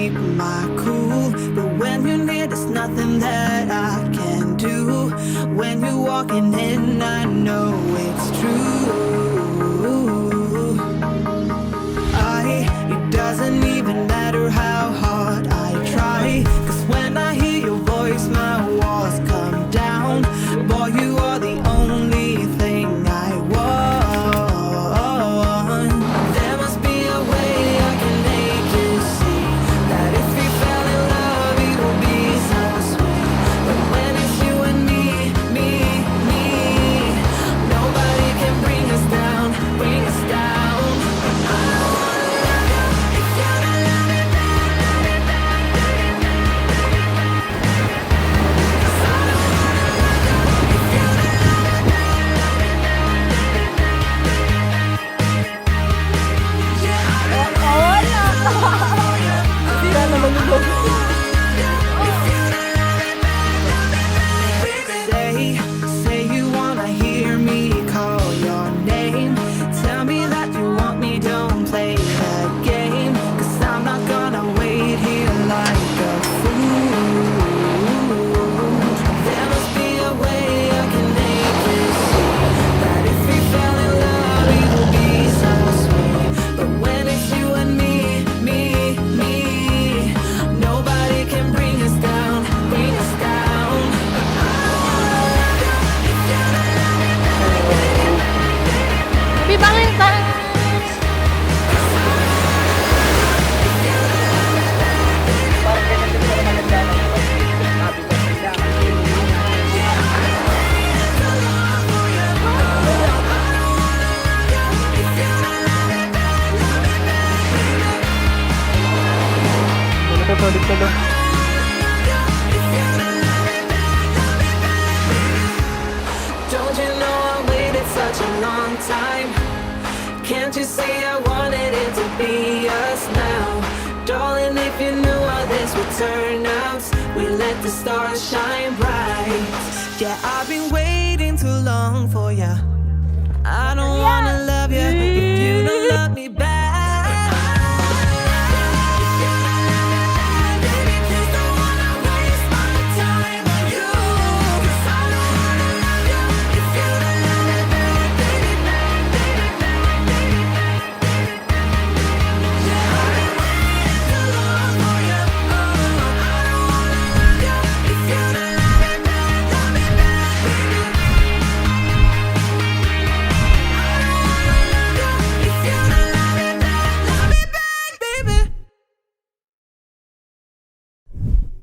keep my cool, but when you're near, there's nothing that I can do. When you're walking in, I know it's true. It doesn't even matter how hard I try, 'cause when I hear your voice, my walls come down. Boy, you are the only thing I want. There must be a way I can make you see that if we fell in love, it will be so sweet. But when it's you and me, nobody can bring us down, bring us down. Say you wanna hear me call your name. Tell me that you want me, don't play that game, 'cause I'm not gonna wait here like a fool. There must be a way I can make you see that if we fell in love, it will be so sweet. But when it's you and me, nobody can bring us down, bring us down. Happy Valentines! Don't you know I waited such a long time? Can't you see I wanted it to be us now? Darling, if you knew how this would turn out, we let the stars shine bright. Yeah, I've been waiting